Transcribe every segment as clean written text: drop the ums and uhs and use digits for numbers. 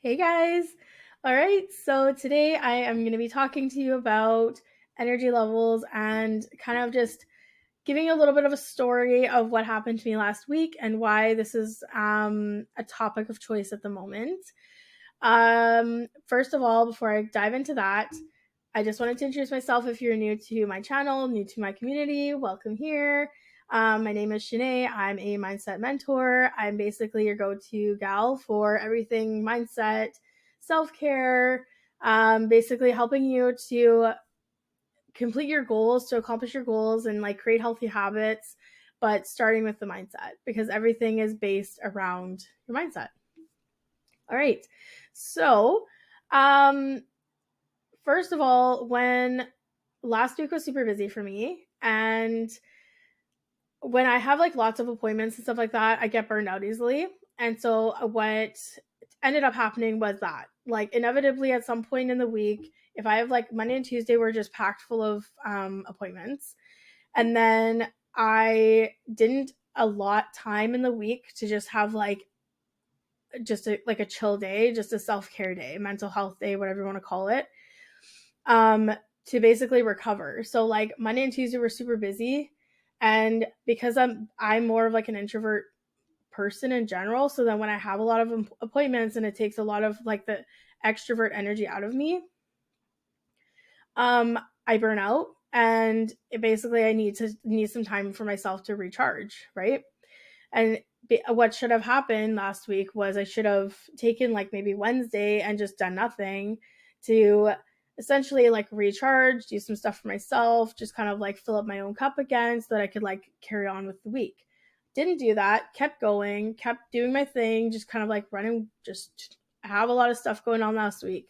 Hey guys! All right, so today I am going to be talking to you about energy levels and kind of just giving a little bit of a story of what happened to me last week and why this is a topic of choice at the moment. First of all, before I dive into that, I just wanted to introduce myself. If you're new to my channel, new to my community, welcome here. My name is Shanae. I'm a mindset mentor. I'm basically your go-to gal for everything mindset, self-care, basically helping you to complete your goals, to accomplish your goals and like create healthy habits, but starting with the mindset because everything is based around your mindset. All right. So, um, first of all, when last week was super busy for me, and when I have like lots of appointments and stuff like that, I get burned out easily. And so, what ended up happening was that, like, inevitably at some point in the week, if I have like Monday and Tuesday were just packed full of appointments, and then I didn't allot time in the week to just have like like a chill day, just a self care day, mental health day, whatever you want to call it, um, to basically recover. So like Monday and Tuesday were super busy, and because I'm more of like an introvert person in general, so then when I have a lot of appointments and it takes a lot of like the extrovert energy out of me, I burn out, and basically I need some time for myself to recharge, right? And what should have happened last week was I should have taken like maybe Wednesday and just done nothing to essentially like recharge, do some stuff for myself, just kind of like fill up my own cup again so that I could like carry on with the week. Didn't do that, kept going, kept doing my thing, just kind of like running, just have a lot of stuff going on last week.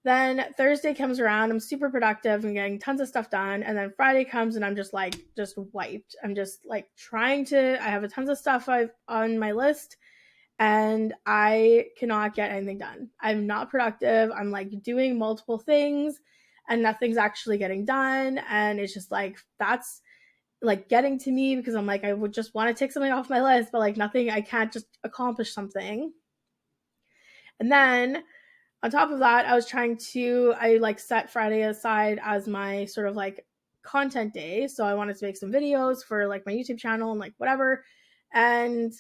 Then Thursday comes around, I'm super productive and getting tons of stuff done. And then Friday comes and I'm just like, just wiped. I'm just like I have a tons of stuff on my list and I cannot get anything done. I'm not productive. I'm like doing multiple things and nothing's actually getting done. And it's just like, that's like getting to me because I'm like, I would just want to take something off my list, but like nothing, I can't just accomplish something. And then on top of that, I like set Friday aside as my sort of like content day. So I wanted to make some videos for like my YouTube channel and like whatever. And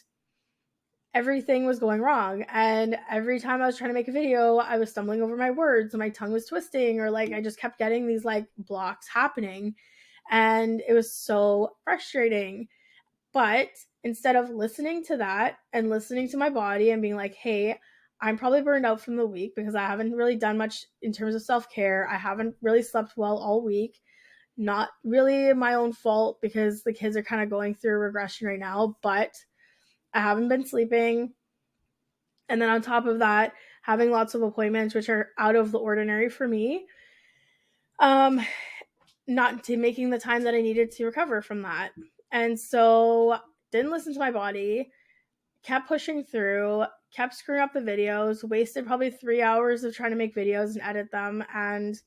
everything was going wrong. And every time I was trying to make a video, I was stumbling over my words and my tongue was twisting, or like I just kept getting these like blocks happening. And it was so frustrating. But instead of listening to that and listening to my body and being like, hey, I'm probably burned out from the week because I haven't really done much in terms of self care. I haven't really slept well all week. Not really my own fault because the kids are kind of going through a regression right now, but I haven't been sleeping. And then on top of that, having lots of appointments, which are out of the ordinary for me, um, not to making the time that I needed to recover from that. And so didn't listen to my body, kept pushing through, kept screwing up the videos, wasted probably 3 hours of trying to make videos and edit them, and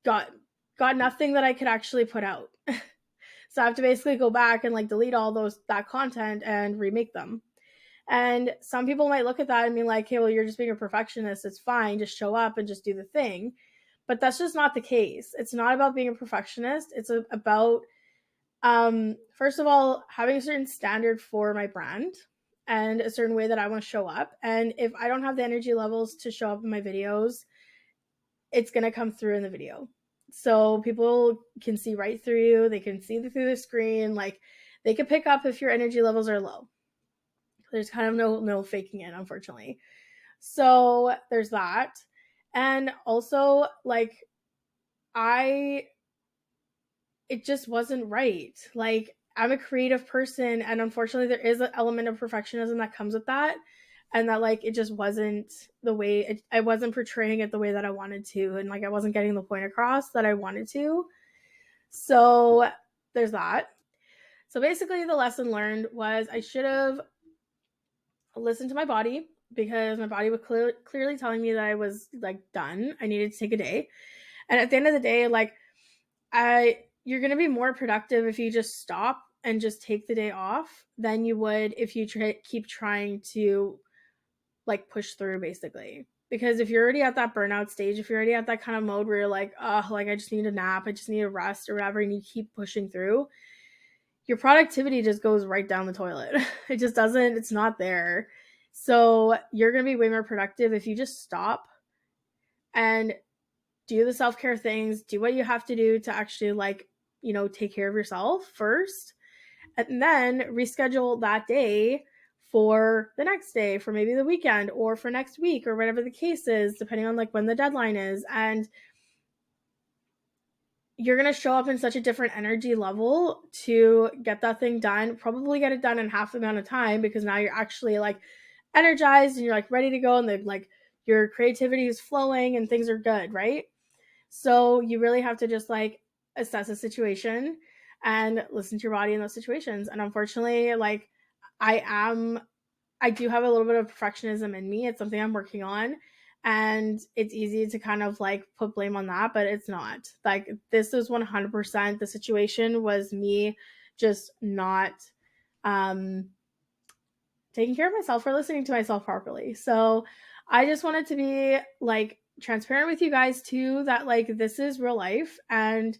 got got nothing that I could actually put out. So I have to basically go back and like delete all that content and remake them. And some people might look at that and be like, hey, well, you're just being a perfectionist. It's fine. Just show up and just do the thing. But that's just not the case. It's not about being a perfectionist. It's about, first of all, having a certain standard for my brand and a certain way that I want to show up. And if I don't have the energy levels to show up in my videos, it's going to come through in the video. So people can see right through you. They can see through the screen. Like they can pick up if your energy levels are low. There's kind of no faking it, unfortunately. So there's that. And also, like, I it just wasn't right. Like, I'm a creative person, and unfortunately there is an element of perfectionism that comes with that, and that like it just wasn't the way I wasn't portraying it the way that I wanted to, and like I wasn't getting the point across that I wanted to. So there's that. So basically the lesson learned was I should have listened to my body because my body was clearly telling me that I was like done. I needed to take a day. And at the end of the day, like you're going to be more productive if you just stop and just take the day off than you would if you keep trying to like push through, basically. Because if you're already at that burnout stage, if you're already at that kind of mode where you're like, oh, like I just need a nap, I just need a rest or whatever, and you keep pushing through, your productivity just goes right down the toilet. It just doesn't, it's not there. So you're going to be way more productive if you just stop and do the self-care things, do what you have to do to actually like, you know, take care of yourself first, and then reschedule that day for the next day, for maybe the weekend or for next week or whatever the case is, depending on like when the deadline is. And you're going to show up in such a different energy level to get that thing done, probably get it done in half the amount of time, because now you're actually like energized and you're like ready to go, and the like your creativity is flowing and things are good, right? So you really have to just like assess a situation and listen to your body in those situations. And unfortunately, like I do have a little bit of perfectionism in me. It's something I'm working on. And it's easy to kind of like put blame on that, but it's not. Like, this is 100%. The situation was me just not um, taking care of myself or listening to myself properly. So I just wanted to be like transparent with you guys too, that like this is real life, and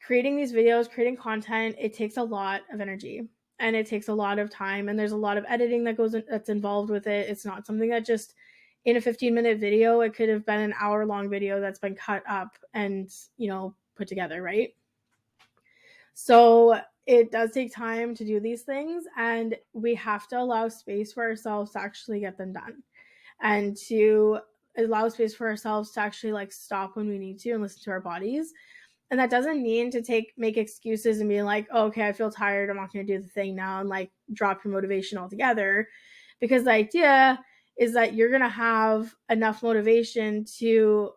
creating these videos, creating content, it takes a lot of energy and it takes a lot of time, and there's a lot of editing that's involved with it. It's not something that just in a 15-minute video, it could have been an hour-long video that's been cut up and, you know, put together, right? So it does take time to do these things, and we have to allow space for ourselves to actually get them done, and to allow space for ourselves to actually like stop when we need to and listen to our bodies. And that doesn't mean to make excuses and be like, oh, okay, I feel tired, I'm not going to do the thing now, and like drop your motivation altogether. Because the idea is that you're going to have enough motivation to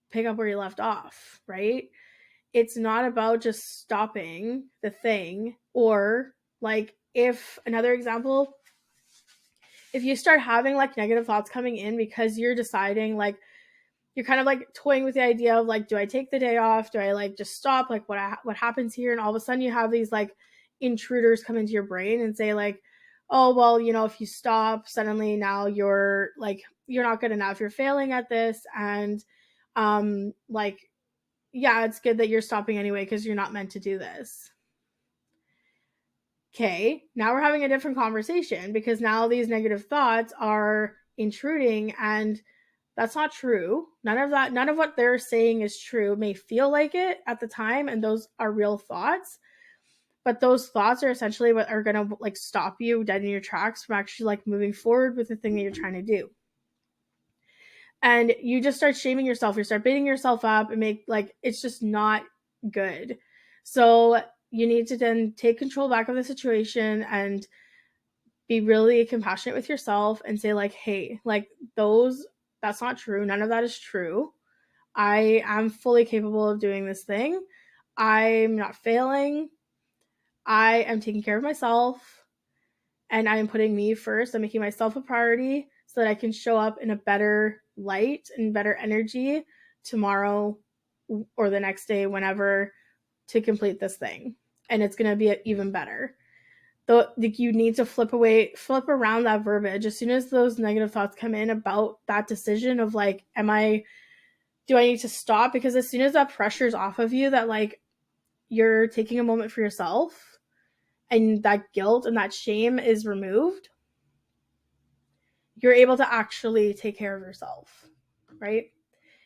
pick up where you left off, right? It's not about just stopping the thing. Or like, if another example, if you start having like negative thoughts coming in because you're deciding like, you're kind of like toying with the idea of like, do I take the day off? Do I like just stop? Like what happens here? And all of a sudden you have these like intruders come into your brain and say like, oh, well, you know, if you stop, suddenly now you're like, you're not good enough. You're failing at this. And like, yeah, it's good that you're stopping anyway, because you're not meant to do this. Okay, now we're having a different conversation, because now these negative thoughts are intruding, and that's not true. None of what they're saying is true. It may feel like it at the time, and those are real thoughts, but those thoughts are essentially what are going to like stop you dead in your tracks from actually like moving forward with the thing that you're trying to do. And you just start shaming yourself, you start beating yourself up, and make like, it's just not good. So you need to then take control back of the situation and be really compassionate with yourself and say like, hey, like that's not true. None of that is true. I am fully capable of doing this thing. I'm not failing. I am taking care of myself, and I am putting me first. I'm making myself a priority so that I can show up in a better light and better energy tomorrow or the next day, whenever, to complete this thing. And it's going to be even better. Though you need to flip around that verbiage as soon as those negative thoughts come in about that decision of like, do I need to stop? Because as soon as that pressure's off of you, that like you're taking a moment for yourself, and that guilt and that shame is removed, you're able to actually take care of yourself, right?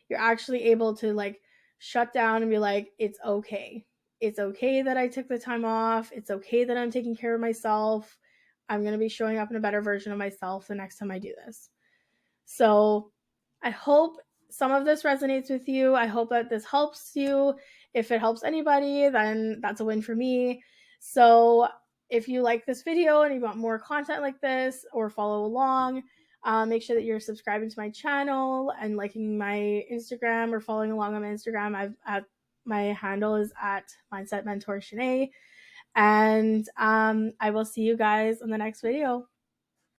You're actually able to like shut down and be like, it's okay. It's okay that I took the time off. It's okay that I'm taking care of myself. I'm going to be showing up in a better version of myself the next time I do this. So I hope some of this resonates with you. I hope that this helps you. If it helps anybody, then that's a win for me. So if you like this video and you want more content like this or follow along, make sure that you're subscribing to my channel and liking my Instagram or following along on my Instagram. My handle is at Mindset Mentor Shanae. And I will see you guys in the next video.